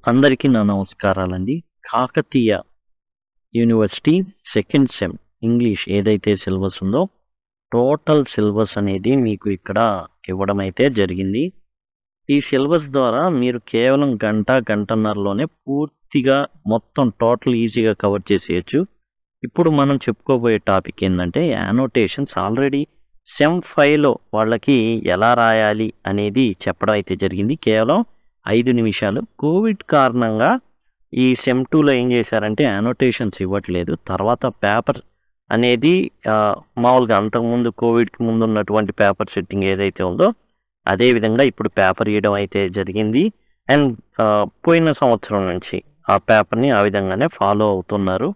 అందరికీ నా నమస్కారాలండి. Kakatiya university second sem English ఏదైతే సిలబస్ ఉందో, టోటల్ సిలబస్ అనేది మీకు ఇక్కడ ఇవ్వడం అయితే జరిగింది. ఈ సిలబస్ ద్వారా మీరు కేవలం గంటన్నరలోనే పూర్తిగా మొత్తం టోటల్ ఈజీగా కవర్ చేసేయచ్చు. ఇప్పుడు మనం చెప్పుకోబోయే టాపిక్ ఏంటంటే యానోటేషన్స్. ఆల్రెడీ సెమ్ 5లో వాళ్ళకి ఎలా రాయాలి అనేది చెప్పడం అయితే జరిగింది. కేవలం 5 నిమిషాలు. కోవిడ్ కారణంగా ఈ సెమ్ 2లో ఏం చేశారంటే యానోటేషన్స్ ఇవ్వట్లేదు. తర్వాత పేపర్ అనేది మామూలుగా అంతకుముందు కోవిడ్కి ముందు ఉన్నటువంటి పేపర్ సెట్టింగ్ ఏదైతే ఉందో అదే విధంగా ఇప్పుడు పేపర్ ఇవ్వడం అయితే జరిగింది. అండ్ పోయిన సంవత్సరం నుంచి ఆ పేపర్ని ఆ విధంగానే ఫాలో అవుతున్నారు.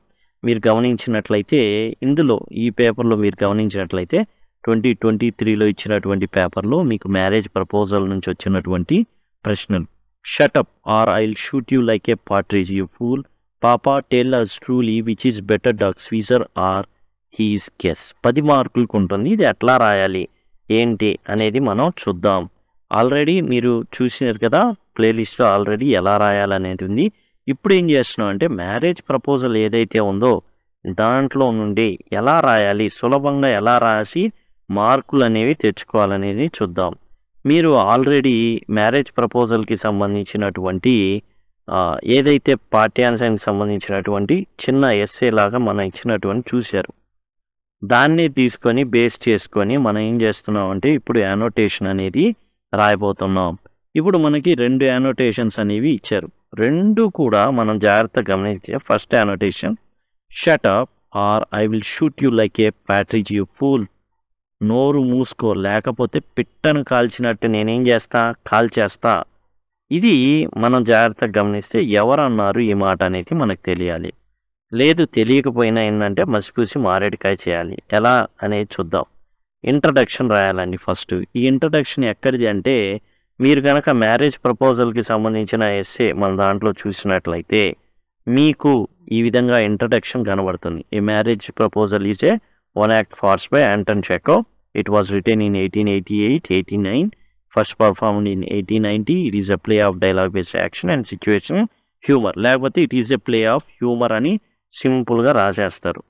మీరు గమనించినట్లయితే ఇందులో ఈ పేపర్లో మీరు గమనించినట్లయితే 2023లో ఇచ్చినటువంటి పేపర్లో మీకు మ్యారేజ్ ప్రపోజల్ నుంచి వచ్చినటువంటి ప్రశ్నలు. Shut up or I'll shoot you like a partridge you fool, papa tell us truly which is better dog Squeezer or his Guess. 10 మార్కులకు ఉంటుంది. ఇది ఎట్లా రాయాలి ఏంటి అనేది మనం చూద్దాం. ఆల్రెడీ మీరు చూసినారు కదా, ప్లేలిస్ట్లో ఆల్రెడీ ఎలా రాయాలనేది ఉంది. ఇప్పుడు ఏం చేస్తున్నాం అంటే మ్యారేజ్ ప్రపోజల్ ఏదైతే ఉందో దాంట్లో నుండి ఎలా రాయాలి, సులభంగా ఎలా రాసి మార్కులు అనేవి తెచ్చుకోవాలనేది చూద్దాం. మీరు ఆల్రెడీ మ్యారేజ్ ప్రపోజల్కి సంబంధించినటువంటి ఏదైతే పాఠ్యాంశానికి సంబంధించినటువంటి చిన్న ఎస్సే లాగా మనం ఇచ్చినటువంటి చూశారు. దాన్ని తీసుకొని బేస్ చేసుకొని మనం ఏం చేస్తున్నాం అంటే ఇప్పుడు యానోటేషన్ అనేది రాయబోతున్నాం. ఇప్పుడు మనకి 2 యానోటేషన్స్ అనేవి ఇచ్చారు. 2 కూడా మనం జాగ్రత్తగా గమనించే. First annotation, shut up or I will shoot you like a partridge you fool. నోరు మూసుకో, లేకపోతే పిట్టను కాల్చినట్టు నేనేం చేస్తా, కాల్చేస్తా. ఇది మనం జాగ్రత్తగా గమనిస్తే ఎవరన్నారు ఈ మాట అనేది మనకు తెలియాలి. లేదు తెలియకపోయినా ఏంటంటే మసిపూసి మారేడుకాయ చేయాలి. ఎలా అనేది చూద్దాం. ఇంట్రడక్షన్ రాయాలండి ఫస్ట్. ఈ ఇంట్రడక్షన్ ఎక్కడిది అంటే మీరు కనుక మ్యారేజ్ ప్రపోజల్కి సంబంధించిన ఎస్సే మన దాంట్లో చూసినట్లయితే మీకు ఈ విధంగా ఇంట్రడక్షన్ కనబడుతుంది. ఈ marriage proposal is a one act farce by Anton Chekhov. It was written in 1888-89, first performed in 1890. It is a play of dialogue-based action and situation humor. లేకపోతే it is a play of humor అని సింపుల్గా రాసేస్తారు.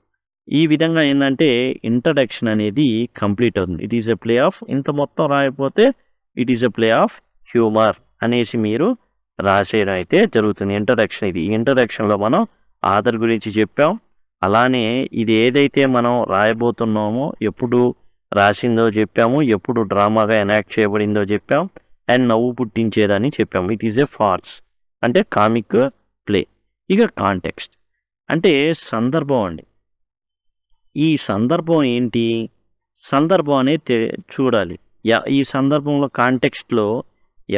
ఈ విధంగా ఏంటంటే introduction అనేది complete అవుతుంది. It is a play of, ఇంత మొత్తం రాయకపోతే it is a play of humour అనేసి మీరు రాసేయడం అయితే జరుగుతుంది. ఇంట్రడక్షన్ ఇది. ఈ ఇంట్రడక్షన్లో మనం ఆథర్ గురించి చెప్పాం. అలానే ఇది ఏదైతే మనం రాయబోతున్నామో ఎప్పుడు రాసిందో చెప్పాము, ఎప్పుడు డ్రామాగా ఎనాక్ట్ చేయబడిందో చెప్పాం, అండ్ నవ్వు పుట్టించేదని చెప్పాము. ఇట్ ఈజ్ ఏ ఫార్స్ అంటే కామిక్ ప్లే. ఇక కాంటెక్స్ట్ అంటే సందర్భం అండి. ఈ సందర్భం ఏంటి, సందర్భం అనేది చూడాలి. ఈ సందర్భంలో కాంటెక్స్ట్లో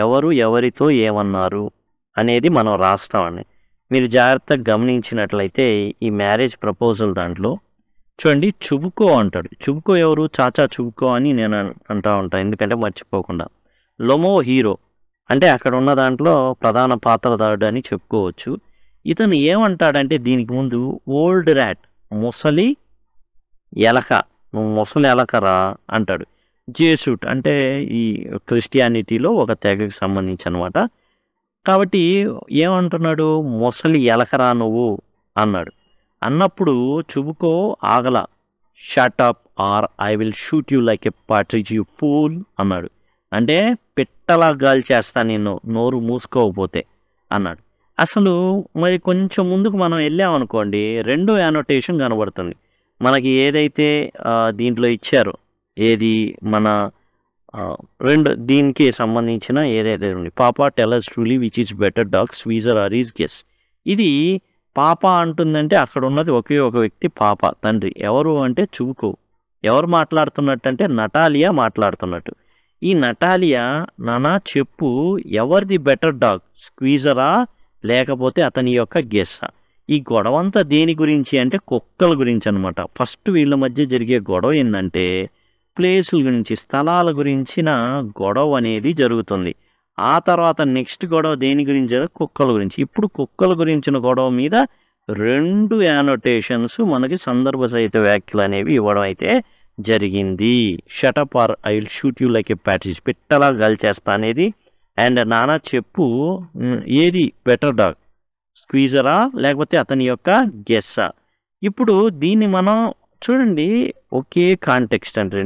ఎవరు ఎవరితో ఏమన్నారు అనేది మనం రాస్తామండి. మీరు జాగ్రత్తగా గమనించినట్లయితే ఈ మ్యారేజ్ ప్రపోజల్ దాంట్లో చూడండి, చుబుకో అంటాడు. చుబుకో ఎవరు, చాచా చుబుకో అని నేను అంటూ ఉంటాను, ఎందుకంటే మర్చిపోకుండా. లొమో హీరో అంటే అక్కడ ఉన్న దాంట్లో ప్రధాన పాత్రధారుడు అని చెప్పుకోవచ్చు. ఇతను ఏమంటాడంటే దీనికి ముందు ఓల్డ్ ర్యాట్, ముసలి ఎలక, నువ్వు ముసలి ఎలకరా అంటాడు. జేసూట్ అంటే ఈ క్రిస్టియానిటీలో ఒక తెగకి సంబంధించి అనమాట. కాబట్టి ఏమంటున్నాడు, ముసలి ఎలకరా నువ్వు అన్నాడు. అన్నప్పుడు చుబుకో ఆగల. Shut up or I will shoot you like a partridge you fool అన్నాడు. అంటే పిట్టలా గాలి చేస్తా నిన్ను, నోరు మూసుకోకపోతే అన్నాడు. అసలు మరి కొంచెం ముందుకు మనం వెళ్ళామనుకోండి, 2 యానోటేషన్ కనబడుతుంది మనకి. ఏదైతే దీంట్లో ఇచ్చారో ఏది మన 2 దీనికి సంబంధించిన ఏదైతే ఉంది, papa tell us truly which is better dog Squeezer or is Guess. ఇది పాప అంటుందంటే అక్కడ ఉన్నది ఒకే ఒక వ్యక్తి, పాప తండ్రి. ఎవరు అంటే చుబుకో. ఎవరు మాట్లాడుతున్నట్టు అంటే నటాలియా మాట్లాడుతున్నట్టు. ఈ నటాలియా, నానా చెప్పు ఎవరిది బెటర్ డాగ్, స్క్వీజరా లేకపోతే అతని యొక్క గెస్సా. ఈ గొడవ అంతా దేని గురించి అంటే కుక్కల గురించి అనమాట. ఫస్ట్ వీళ్ళ మధ్య జరిగే గొడవ ఏంటంటే ప్లేసుల గురించి, స్థలాల గురించిన గొడవ అనేది జరుగుతుంది. ఆ తర్వాత నెక్స్ట్ గొడవ దేని గురించి, కుక్కల గురించి. ఇప్పుడు కుక్కల గురించిన గొడవ మీద 2 యానోటేషన్స్ మనకి సందర్భ సహిత వ్యాఖ్యలు అనేవి ఇవ్వడం అయితే జరిగింది. Shut up or I will shoot you like a partridge, పిట్టలా గాల్చేస్తా అనేది అండ్ నానా చెప్పు ఏది బెటర్ డాగ్, స్క్వీజరా లేకపోతే అతని యొక్క గెస్సా? ఇప్పుడు దీన్ని మనం చూడండి, ఒకే కాంటెక్స్ట్ అండి,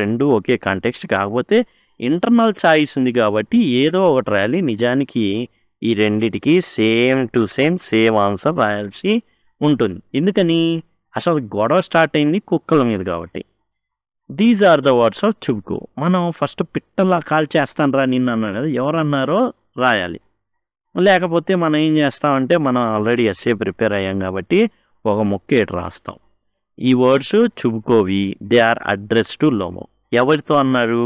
రెండు ఒకే కాంటెక్స్ట్, కాకపోతే ఇంటర్నల్ చాయిస్ ఉంది కాబట్టి ఏదో ఒకటి రాయాలి. నిజానికి ఈ రెండిటికి సేమ్ టు సేమ్ ఆన్సర్ రాయాల్సి ఉంటుంది. ఎందుకని? అసలు గొడవ స్టార్ట్ అయింది కుక్కల మీద కాబట్టి. These are the words of Chubukov. మనం ఫస్ట్ పిట్టలా కాల్ చేస్తాను రా నిన్ను అన్నాడు కదా, ఎవరన్నారో రాయాలి. లేకపోతే మనం ఏం చేస్తామంటే, మనం ఆల్రెడీ ఎస్ఏ ప్రిపేర్ అయ్యాం కాబట్టి ఒక ముక్క ఇటు రాస్తాం. ఈ వర్డ్స్ చుబుకోవి, they are address to Lomov. ఎవరితో అన్నారు?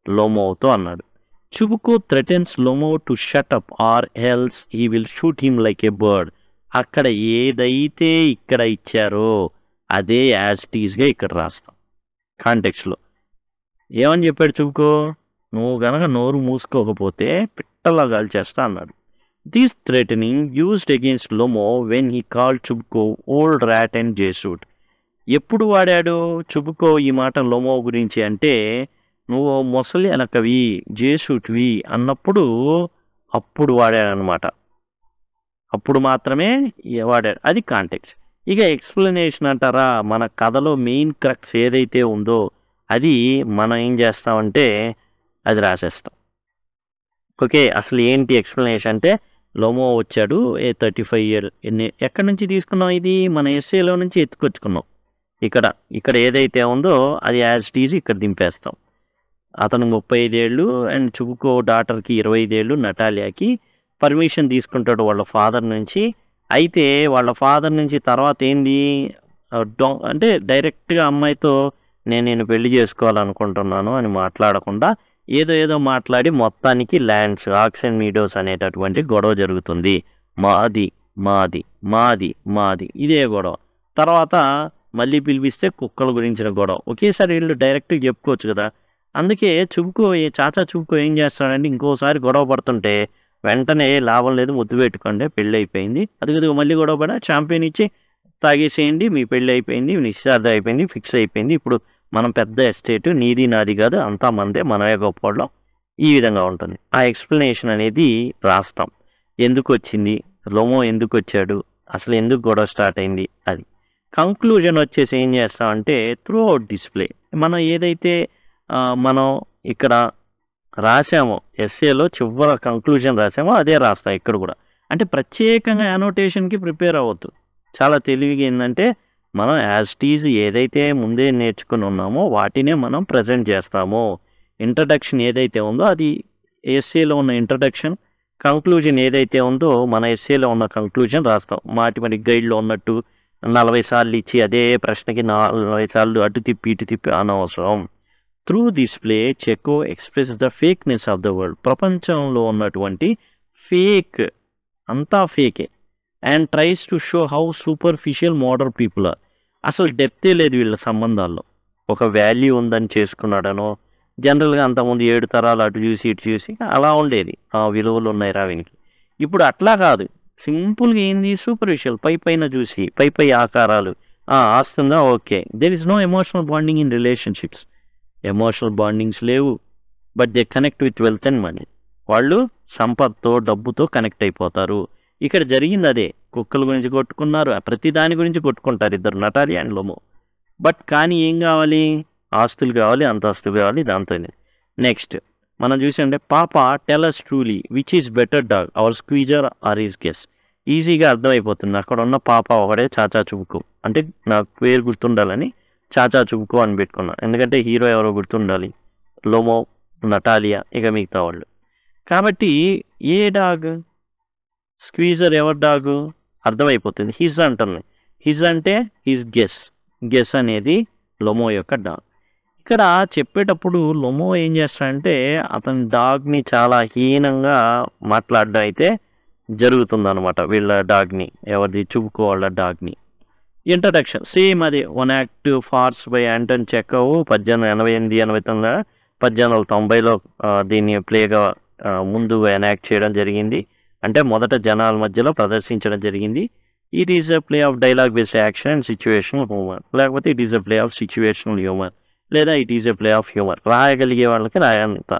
లోమోతో అన్నాడు. Chubukov threatens Lomov to shut up or else he will shoot him like a bird. అక్కడ ఏదైతే ఇక్కడ ఇచ్చారో అదే యాజ్ టీజ్గా ఇక్కడ రాస్తాం కాంటెక్స్లో. ఏమని చెప్పాడు చుబుకో? నువ్వు గనక నోరు మూసుకోకపోతే పిట్టలా కాల్చేస్తా అన్నాడు. This threatening used against Lomov when he called Chubukov old rat and Jesuit. ఎప్పుడు వాడాడు చుబుకో ఈ మాట లోమో గురించి అంటే, నువ్వు మొసలి అనకవి, జేసూట్వి అన్నప్పుడు అప్పుడు వాడాడనమాట. అప్పుడు మాత్రమే వాడాడు. అది కాంటెక్స్ట్. ఇక ఎక్స్ప్లెనేషన్ అంటారా, మన కథలో మెయిన్ క్రక్స్ ఏదైతే ఉందో అది మనం ఏం చేస్తామంటే అది రాసేస్తాం. ఓకే, అసలు ఏంటి ఎక్స్ప్లెనేషన్ అంటే, లోమో వచ్చాడు 35 years. ఎక్కడి నుంచి తీసుకున్నాం? ఇది మన ఎస్ఏలో నుంచి ఎత్తుకొచ్చుకున్నాం. ఇక్కడ ఏదైతే ఉందో అది యాజ్ టీజ్ ఇక్కడ దింపేస్తాం. అతను 35 years అండ్ చుబుకో డాటర్కి 25 years, నటాలియాకి పర్మిషన్ తీసుకుంటాడు వాళ్ళ ఫాదర్ నుంచి. అయితే వాళ్ళ ఫాదర్ నుంచి తర్వాత ఏంది అంటే డైరెక్ట్గా అమ్మాయితో నేను పెళ్లి చేసుకోవాలనుకుంటున్నాను అని మాట్లాడకుండా ఏదో మాట్లాడి మొత్తానికి ల్యాండ్స్, ఆక్షన్ మీడోస్ అనేటటువంటి గొడవ జరుగుతుంది. మాది మాది మాది మాది ఇదే గొడవ. తర్వాత మళ్ళీ పిలిపిస్తే కుక్కల గురించిన గొడవ. ఒకేసారి వీళ్ళు డైరెక్ట్గా చెప్పుకోవచ్చు కదా. అందుకే చాచా చుబుకో ఏం చేస్తాడంటే, ఇంకోసారి గొడవ పడుతుంటే వెంటనే లాభం లేదు, ముద్దు పెట్టుకోండి, పెళ్ళి అయిపోయింది, అది మళ్ళీ గొడవ పడ చాంపియన్ ఇచ్చి తాగేసేయండి, మీ పెళ్ళి అయిపోయింది, నిశ్చితార్థం అయిపోయింది, ఫిక్స్ అయిపోయింది, ఇప్పుడు మనం పెద్ద ఎస్టేట్, నీది నాది కాదు, అంతా మందే, మనమే గొప్పవాళ్ళం, ఈ విధంగా ఉంటుంది. ఆ ఎక్స్ప్లెనేషన్ అనేది రాస్తాం. ఎందుకు వచ్చింది, లోమో ఎందుకు వచ్చాడు, అసలు ఎందుకు గొడవ స్టార్ట్ అయింది, అది. కంక్లూజన్ వచ్చేసి ఏం చేస్తామంటే, త్రూ అవుట్ డిస్ప్లే మనం ఏదైతే మనం ఇక్కడ రాసామో ఎస్ఏలో చివర కంక్లూజన్ రాసామో అదే రాస్తాం ఇక్కడ కూడా. అంటే ప్రత్యేకంగా యానోటేషన్కి ప్రిపేర్ అవ్వద్దు. చాలా తెలివిగా ఏంటంటే, మనం యాజ్ టీజ్ ఏదైతే ముందే నేర్చుకుని ఉన్నామో వాటినే మనం ప్రజెంట్ చేస్తాము. ఇంట్రడక్షన్ ఏదైతే ఉందో అది ఎస్ఏలో ఉన్న ఇంట్రడక్షన్, కంక్లూజన్ ఏదైతే ఉందో మన ఎస్ఏలో ఉన్న కంక్లూజన్ రాస్తాం. మరి గైడ్లో ఉన్నట్టు 40 సార్లు ఇచ్చి అదే ప్రశ్నకి 40 సార్లు అటు తిప్పి ఇటు తిప్పి అనవసరం. Through this play Chekhov express the fakeness of the world. ప్రపంచంలో ఉన్నటువంటి ఫేక్ అంతా ఫేకే. And tries to show how superficial modern people are. అసలు డెప్తే లేదు వీళ్ళ సంబంధాల్లో. ఒక వాల్యూ ఉందని చేసుకున్నాడనో, జనరల్గా అంతకుముందు 7 తరాలు అటు చూసి ఇటు చూసి అలా ఉండేది, ఆ విలువలు ఉన్నాయి రా వీనికి. ఇప్పుడు అట్లా కాదు, సింపుల్గా ఏంది, సూపర్ఫిషియల్, పైన చూసి పై ఆకారాలు, ఆస్తుందా, okay. There is no emotional bonding in relationships. Emotional bondings లేవు, but they connect with wealth and money. వాళ్ళు సంపత్తో, డబ్బుతో కనెక్ట్ అయిపోతారు. ఇక్కడ జరిగింది అదే. కుక్కల గురించి కొట్టుకున్నారు, ప్రతి దాని గురించి కొట్టుకుంటారు ఇద్దరు, నటాలి అండ్ లోమో. బట్ కానీ ఏం కావాలి, ఆస్తులు కావాలి, అంతస్తులు కావాలి, దాంతో. నెక్స్ట్ మనం చూసామంటే, పాప tell us truly which is better dog, our squeezer are is guess. ఈజీగా అర్థమైపోతుంది. అక్కడ ఉన్న పాప ఒకడే చాచా చుబుకో, అంటే నాకు పేరు గుర్తుండాలని చాచా చుబుకో అని పెట్టుకున్నా, ఎందుకంటే హీరో ఎవరో గుర్తుండాలి, లోమో, నటాలియా, ఇక మిగతా వాళ్ళు. కాబట్టి ఏ డాగ్, స్క్వీజర్ ఎవరి డాగు అర్థమైపోతుంది. హిజ్ అంటుంది. హిజ్ అంటే హిజ్ గెస్ అనేది లోమో యొక్క డాగ్. ఇక్కడ చెప్పేటప్పుడు లోమో ఏం చేస్తాడంటే, అతని డాగ్ని చాలా హీనంగా మాట్లాడడం అయితే జరుగుతుందన్నమాట. వీళ్ళ డాగ్ని, ఎవరిది, చుబుకో వాళ్ళ డాగ్ని. ఇంట్రడక్షన్ సేమ్ అదే. 1 act ఫార్స్ బై యాంటన్ చెకోవ్ 1888-89, 1890లో దీన్ని ప్లేగా ముందు ఎనాక్ట్ చేయడం జరిగింది. అంటే మొదట జనాల మధ్యలో ప్రదర్శించడం జరిగింది. It is a play of dialogue based action and situational humour, లేకపోతే it is a play of situational humour, లేదా it is a play of humour. రాయగలిగే వాళ్ళకి రాయంత,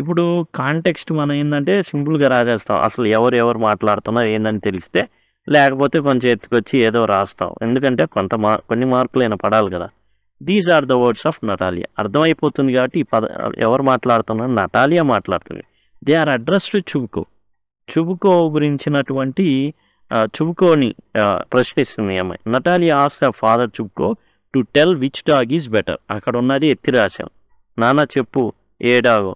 ఇప్పుడు కాంటెక్స్ట్ మనం ఏందంటే సింపుల్‌గా రాసేస్తాం. అసలు ఎవరు మాట్లాడుతున్నారు ఏందని తెలిస్తే, లేకపోతే కొంచెం ఎత్తుకొచ్చి ఏదో రాస్తాం. ఎందుకంటే కొన్ని మార్కులైనా పడాలి గదా! These are the words of Natalia. అర్థమైపోతుంది కాబట్టి ఎవరు మాట్లాడుతున్నారు? నటాలియా మాట్లాడుతుంది. They are addressed to Chubukov. Chubukov గురించినటువంటి చుబుకోని ప్రశ్నిస్తుంది ఈ అమ్మాయి. Natalia asked her father Chubukov to tell which dog is better. అక్కడ ఉన్నది ఎత్తి రాసాం. నాన్న చెప్పు ఏ డాగో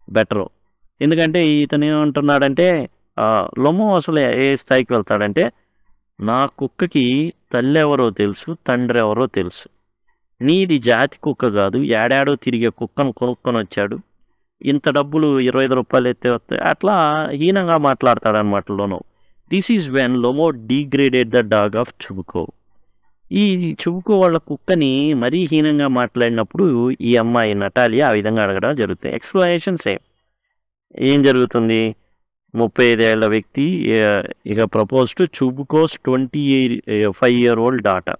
బెటరు. ఎందుకంటే ఇతను ఏమంటున్నాడంటే లొమో అసలు ఏ స్థాయికి వెళ్తాడంటే, నా కుక్కకి తల్లి ఎవరో తెలుసు, తండ్రి ఎవరో తెలుసు. నీది జాతి కుక్క కాదు, ఏడాడో తిరిగే కుక్కను కొనుక్కొని వచ్చాడు. ఇంత డబ్బులు ₹25 ఎత్తే వస్తాయి. అట్లా హీనంగా మాట్లాడతాడనమాట Lomov. This is when Lomov degraded the dog of Chubukov. ఈ చుబుకో వాళ్ళ కుక్కని మరీ హీనంగా మాట్లాడినప్పుడు ఈ అమ్మాయి నటాలియా ఆ విధంగా అడగడం జరుగుతుంది. Explanation same. ఏం జరుగుతుంది? 35 ఏళ్ల వ్యక్తి ఇక propose to Chubukov's 25 year old daughter.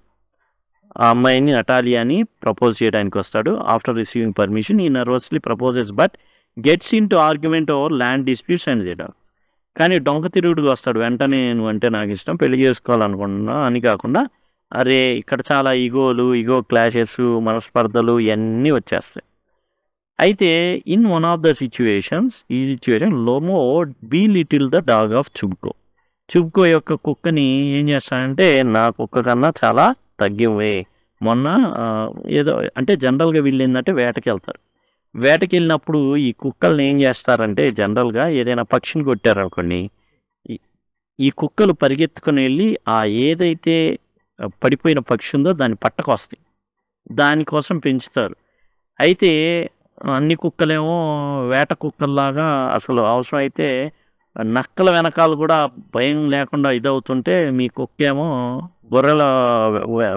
ఆ అమ్మాయిని నటాలియాని ప్రపోజ్ చేయడానికి వస్తాడు. After receiving permission he nervously proposes but gets into argument over land disputes and the dog. కానీ డొంక తిరుగుడుగా వస్తాడు. వెంటనే నువ్వంటే నాకు ఇష్టం, పెళ్లి చేసుకోవాలనుకుంటున్నా అని కాకుండా, అరే ఇక్కడ చాలా ఈగో క్లాషెస్, మనస్పర్ధలు ఇవన్నీ వచ్చేస్తాయి. అయితే in one of the situations, ఈ సిచ్యువేషన్ లొమో లిటిల్ ద డాగ్ ఆఫ్ చుబుకో. చుబుకో యొక్క కుక్కని ఏం చేస్తాడంటే, నా కుక్క కన్నా చాలా తగ్గివే. మొన్న ఏదో అంటే జనరల్గా వీళ్ళు ఏంటంటే వేటకెళ్తారు. వేటకెళ్ళినప్పుడు ఈ కుక్కల్ని ఏం చేస్తారంటే, జనరల్గా ఏదైనా పక్షిని కొట్టారనుకోండి, ఈ కుక్కలు పరిగెత్తుకుని వెళ్ళి ఏదైతే పడిపోయిన పక్షి ఉందో దాన్ని పట్టకొస్తాయి. దానికోసం పెంచుతారు. అయితే అన్ని కుక్కలేమో వేట కుక్కల్లాగా అసలు అవసరమైతే నక్కల వెనకాల కూడా భయం లేకుండా ఇదవుతుంటే, మీ కుక్కేమో గొర్రెల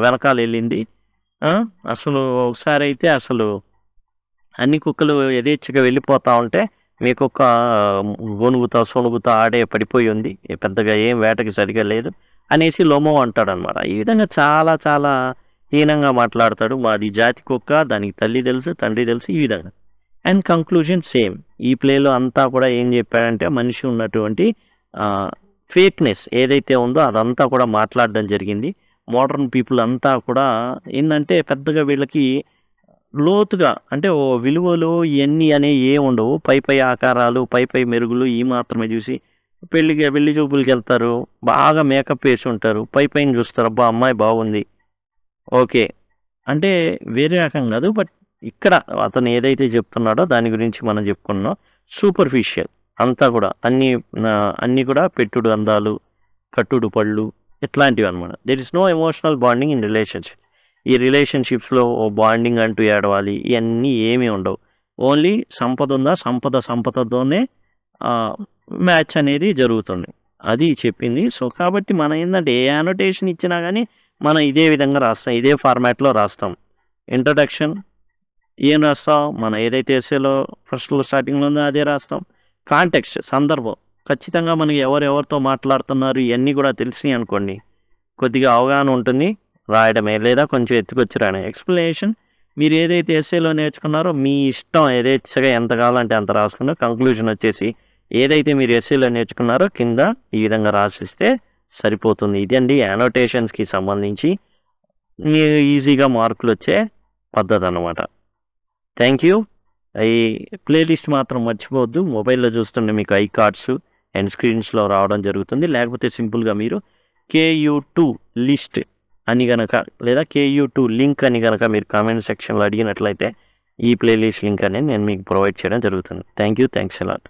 వెనకాల వెళ్ళింది. అసలు ఒకసారి అయితే అసలు అన్ని కుక్కలు యథేచ్ఛగా వెళ్ళిపోతా ఉంటే, మీ కుక్క సొణుగుతా ఆడే పడిపోయి ఉంది, పెద్దగా ఏం వేటకి సరిగా లేదు అనేసి లొమో అంటాడనమాట. ఈ విధంగా చాలా చాలా హీనంగా మాట్లాడతాడు. మాది జాతి కుక్క, దానికి తల్లి తెలుసు, తండ్రి తెలుసు, ఈ విధంగా. And conclusion same. ఈ ప్లేలో అంతా కూడా ఏం చెప్పాడంటే, మనిషి ఉన్నటువంటి ఫేక్నెస్ ఏదైతే ఉందో అదంతా కూడా మాట్లాడడం జరిగింది. మోడర్న్ పీపుల్ అంతా కూడా ఏంటంటే, పెద్దగా వీళ్ళకి లోతుగా అంటే విలువలు ఇవన్నీ అనేవి ఏమి ఉండవు. పై ఆకారాలు, పై మెరుగులు ఈ మాత్రమే చూసి పెళ్లి చూపులకి వెళ్తారు. బాగా మేకప్ వేసి ఉంటారు. పైన చూస్తారు, అబ్బా అమ్మాయి బాగుంది, ఓకే అంటే వేరే రకం కాదు. బట్ ఇక్కడ అతను ఏదైతే చెప్తున్నాడో దాని గురించి మనం చెప్పుకున్నాం. సూపర్ఫిషియల్ అంతా కూడా అన్నీ కూడా పెట్టుడు అందాలు, కట్టుడు పళ్ళు ఇట్లాంటివి అనమాట. There is no emotional bonding in relationship. ఈ రిలేషన్షిప్స్లో బాండింగ్ అంటూ ఏడవాలి ఇవన్నీ ఏమీ ఉండవు. ఓన్లీ సంపద ఉందా, సంపదతోనే మ్యాచ్ అనేది జరుగుతుంది. అది చెప్పింది. సో కాబట్టి మనం ఏంటంటే ఏ యానోటేషన్ ఇచ్చినా కానీ మనం ఇదే విధంగా రాస్తాం, ఇదే ఫార్మాట్లో రాస్తాం. ఇంట్రడక్షన్ ఏం రాస్తాం, మనం ఏదైతే ఎస్సేలో ఫస్ట్లో స్టార్టింగ్లో ఉందో అదే రాస్తాం. కాంటెక్స్ట్ సందర్భం ఖచ్చితంగా మనకి ఎవరితో మాట్లాడుతున్నారు ఇవన్నీ కూడా తెలిసినాయి అనుకోండి, కొద్దిగా అవగాహన ఉంటుంది, రాయడమే లేదా కొంచెం ఎత్తుకొచ్చి రాయడం. ఎక్స్ప్లెనేషన్ మీరు ఏదైతే ఎస్సేలో నేర్చుకున్నారో మీ ఇష్టం, యథేచ్ఛగా ఎంత కావాలంటే అంత రాసుకున్నా. కంక్లూజన్ వచ్చేసి ఏదైతే మీరు ఎస్సేలో నేర్చుకున్నారో కింద ఈ విధంగా రాసిస్తే సరిపోతుంది. ఇదండి యానోటేషన్స్కి సంబంధించి మీరు ఈజీగా మార్కులు వచ్చే పద్ధతి అన్నమాట. Thank you. ఈ ప్లేలిస్ట్ మాత్రం మర్చిపోవద్దు. మొబైల్లో చూస్తుంటే మీకు ఐ కార్డ్స్ అండ్ స్క్రీన్స్లో రావడం జరుగుతుంది. లేకపోతే సింపుల్గా మీరు KU2 లిస్ట్ అని కనుక లేదా KU2 లింక్ అని కనుక మీరు కామెంట్ సెక్షన్లో అడిగినట్లయితే ఈ ప్లేలిస్ట్ లింక్ అనేది నేను మీకు ప్రొవైడ్ చేయడం జరుగుతుంది. Thank you. Thanks a lot.